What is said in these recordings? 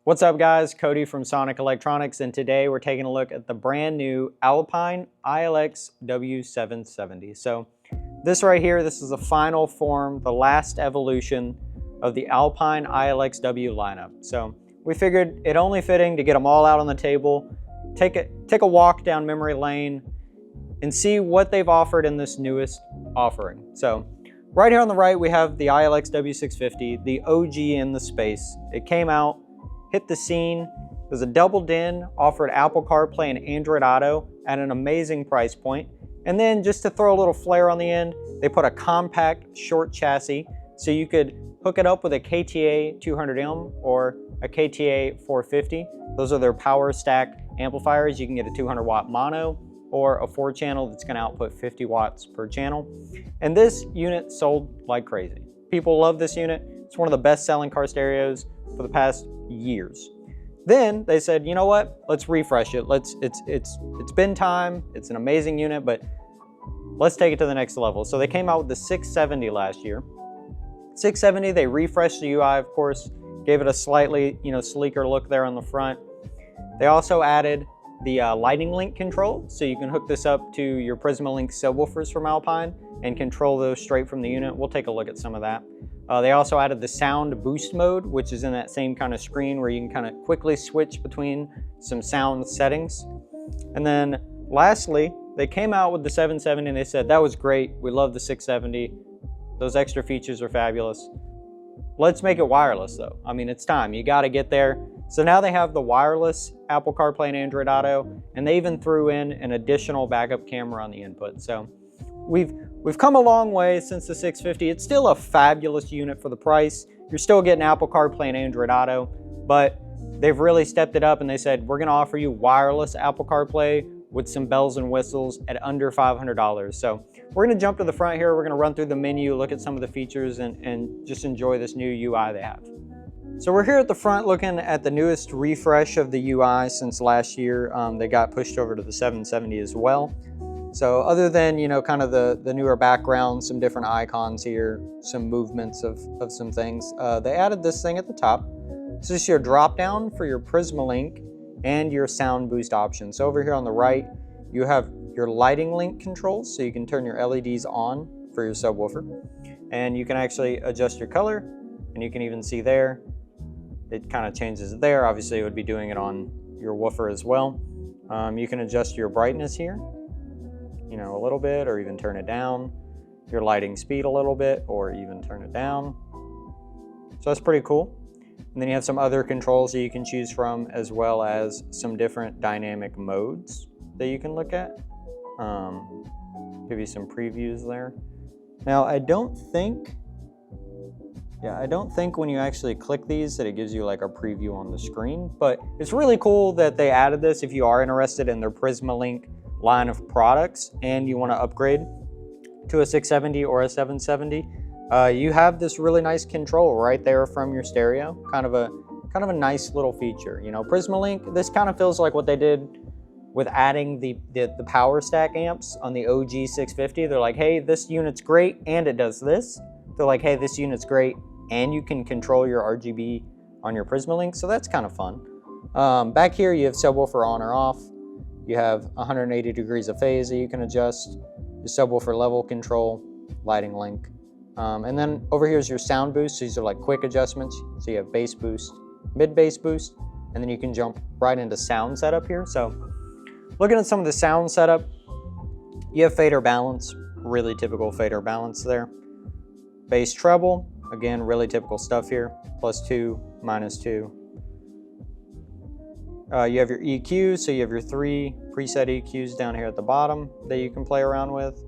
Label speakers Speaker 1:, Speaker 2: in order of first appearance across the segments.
Speaker 1: What's up guys, Cody from Sonic Electronics, and today we're taking a look at the brand new Alpine iLX-W770. So this right here, this is the final form, the last evolution of the Alpine iLX-W lineup. So we figured it only fitting to get them all out on the table, take a walk down memory lane, and see what they've offered in this newest offering. So right here on the right, we have the iLX-W650, the OG in the space. It came out, hit the scene. It was a double din, offered Apple CarPlay and Android Auto at an amazing price point. And then just to throw a little flair on the end, they put a compact short chassis so you could hook it up with a KTA 200M or a KTA 450. Those are their power stacked amplifiers. You can get a 200 watt mono or a 4-channel that's going to output 50 watts per channel. And this unit sold like crazy. People love this unit. It's one of the best selling car stereos for the past years. Then they said, you know what? Let's refresh it. It's been time. It's an amazing unit, but let's take it to the next level. So they came out with the 670 last year. 670, they refreshed the UI, of course, gave it a slightly, sleeker look there on the front. They also added the lighting link control, so you can hook this up to your Prismalink subwoofers from Alpine and control those straight from the unit. We'll take a look at some of that. They also added the sound boost mode, which is in that same kind of screen where you can kind of quickly switch between some sound settings. And then lastly, they came out with the 770 and they said, that was great. We love the 670. Those extra features are fabulous. Let's make it wireless though. I mean, it's time, you gotta get there. So now they have the wireless Apple CarPlay and Android Auto, and they even threw in an additional backup camera on the input. So we've come a long way since the 650. It's still a fabulous unit for the price. You're still getting Apple CarPlay and Android Auto, but they've really stepped it up and they said, we're gonna offer you wireless Apple CarPlay with some bells and whistles at under $500. So we're gonna jump to the front here. We're gonna run through the menu, look at some of the features, and just enjoy this new UI they have. So we're here at the front looking at the newest refresh of the UI since last year. They got pushed over to the 770 as well. So other than, kind of the newer background, some different icons here, some movements of some things, they added this thing at the top. This is your drop down for your Prismalink and your sound boost option. So over here on the right, you have your lighting link controls, so you can turn your LEDs on for your subwoofer. And you can actually adjust your color, and you can even see there, it kind of changes there. Obviously, it would be doing it on your woofer as well. You can adjust your brightness here, a little bit, or even turn it down. Your lighting speed a little bit, or even turn it down. So that's pretty cool. And then you have some other controls that you can choose from, as well as some different dynamic modes that you can look at. Give you some previews there. Now, I don't think when you actually click these that it gives you like a preview on the screen, but it's really cool that they added this if you are interested in their Prismalink line of products and you want to upgrade to a 670 or a 770. You have this really nice control right there from your stereo. Kind of a nice little feature. Prismalink, this kind of feels like what they did with adding the power stack amps on the OG 650. They're like, hey, this unit's great and it does this. They're like, hey, this unit's great and you can control your RGB on your Prismalink, so that's kind of fun. Back here you have subwoofer on or off. You have 180 degrees of phase that you can adjust, your subwoofer level control, lighting link. And then over here is your sound boost. So these are like quick adjustments. So you have bass boost, mid bass boost, and then you can jump right into sound setup here. So looking at some of the sound setup, you have fader balance, really typical fader balance there. Bass treble, again, really typical stuff here, +2, -2. You have your EQ, so you have your 3 preset EQs down here at the bottom that you can play around with.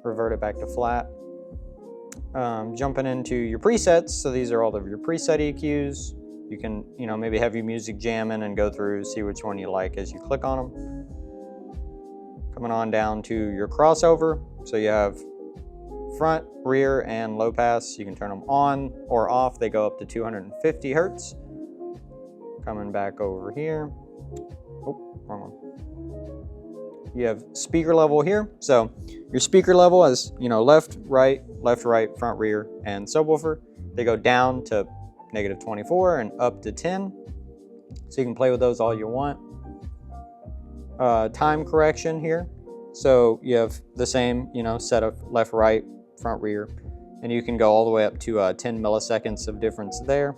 Speaker 1: Revert it back to flat. Jumping into your presets, so these are all of your preset EQs. You can, maybe have your music jamming and go through, see which one you like as you click on them. Coming on down to your crossover, so you have front, rear, and low pass. You can turn them on or off. They go up to 250 hertz. Coming back over here. Oh, wrong one. You have speaker level here. So your speaker level is, left, right, front, rear, and subwoofer. They go down to -24 and up to 10. So you can play with those all you want. Time correction here. So you have the same, set of left, right, front, rear, and you can go all the way up to 10 milliseconds of difference there.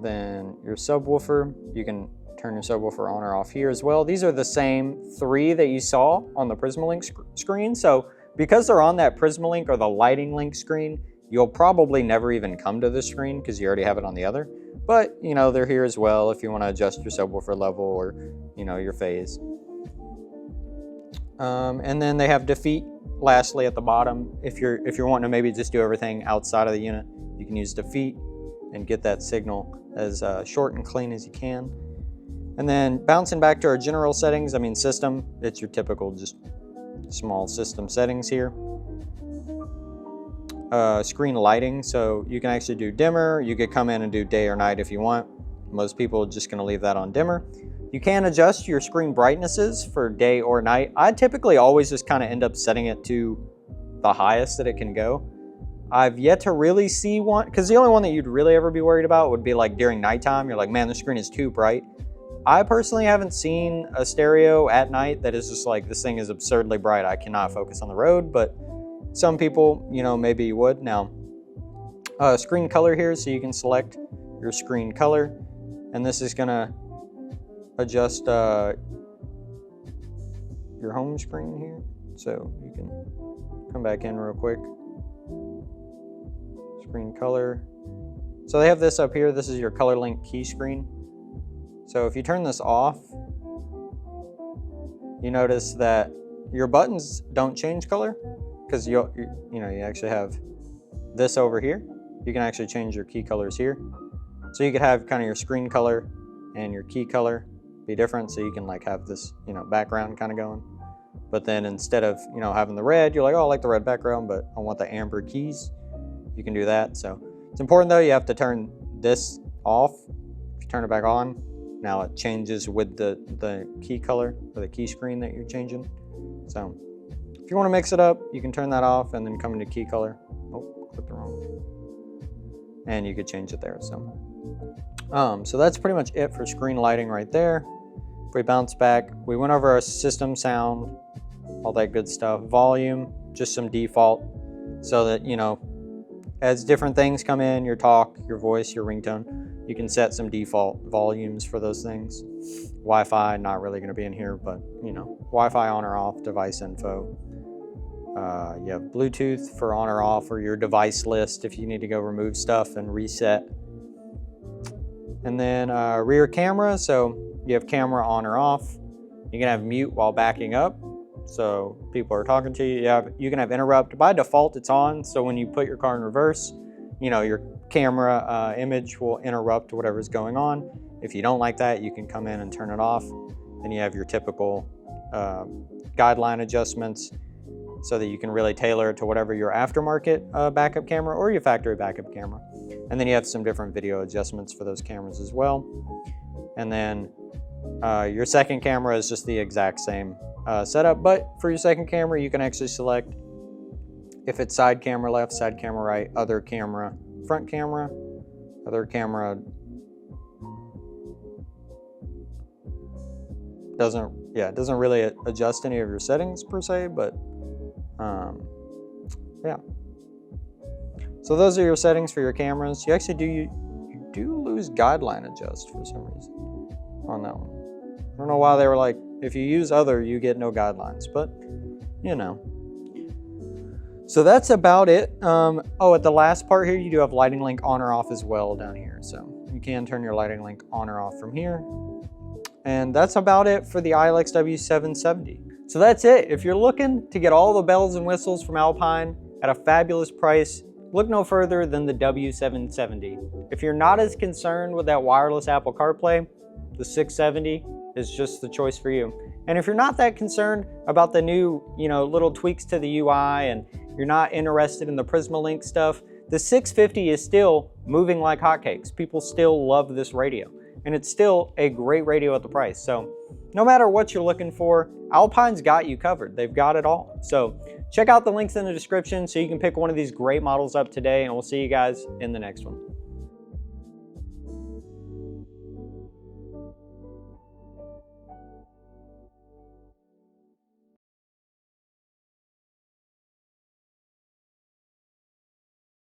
Speaker 1: Then your subwoofer, you can turn your subwoofer on or off here as well. These are the same 3 that you saw on the Prismalink screen. So because they're on that Prismalink or the Lighting Link screen, you'll probably never even come to this screen because you already have it on the other. But, they're here as well if you want to adjust your subwoofer level or, your phase. And then they have defeat lastly at the bottom. If you're wanting to maybe just do everything outside of the unit, you can use defeat and get that signal as short and clean as you can. And then bouncing back to our general settings, system, it's your typical just small system settings here. Screen lighting, so you can actually do dimmer. You could come in and do day or night if you want. Most people are just going to leave that on dimmer. You can adjust your screen brightnesses for day or night. I typically always just kind of end up setting it to the highest that it can go. I've yet to really see one, because the only one that you'd really ever be worried about would be like during nighttime. You're like, man, the screen is too bright. I personally haven't seen a stereo at night that is just like, this thing is absurdly bright, I cannot focus on the road, but some people, maybe you would. Now, screen color here, so you can select your screen color, and this is gonna adjust your home screen here. So you can come back in real quick. Screen color. So they have this up here. This is your color link key screen. So if you turn this off, you notice that your buttons don't change color because you actually have this over here. You can actually change your key colors here. So you could have kind of your screen color and your key color be different. So you can like have this, background kind of going. But then instead of, having the red, you're like, oh, I like the red background, but I want the amber keys. You can do that. So it's important though, you have to turn this off. If you turn it back on, now it changes with the key color or the key screen that you're changing. So if you want to mix it up, you can turn that off and then come into key color. Oh, clicked the wrong. And you could change it there. So that's pretty much it for screen lighting right there. If we bounce back, we went over our system sound, all that good stuff. Volume, just some default, so that, as different things come in, your talk, your voice, your ringtone, you can set some default volumes for those things. Wi-Fi, not really going to be in here, but Wi-Fi on or off, device info. You have Bluetooth for on or off, or your device list if you need to go remove stuff and reset. And then rear camera, so you have camera on or off. You can have mute while backing up, so people are talking to you. You can have interrupt. By default, it's on, so when you put your car in reverse, your camera image will interrupt whatever's going on. If you don't like that, you can come in and turn it off. Then you have your typical guideline adjustments, so that you can really tailor it to whatever your aftermarket backup camera or your factory backup camera. And then you have some different video adjustments for those cameras as well. And then your second camera is just the exact same setup, but for your second camera, you can actually select if it's side camera left, side camera right, other camera, front camera, other camera. It doesn't really adjust any of your settings per se, but yeah. So those are your settings for your cameras. You actually do lose guideline adjust for some reason on that one. I don't know why they were like, if you use other, you get no guidelines, but So that's about it. At the last part here, you do have lighting link on or off as well down here. So you can turn your lighting link on or off from here. And that's about it for the iLX-W770. So that's it. If you're looking to get all the bells and whistles from Alpine at a fabulous price, look no further than the W770. If you're not as concerned with that wireless Apple CarPlay, the 670 is just the choice for you. And if you're not that concerned about the new, little tweaks to the UI, and you're not interested in the Prismalink stuff, the 650 is still moving like hotcakes. People still love this radio, and it's still a great radio at the price. So no matter what you're looking for, Alpine's got you covered. They've got it all. So check out the links in the description so you can pick one of these great models up today, and we'll see you guys in the next one.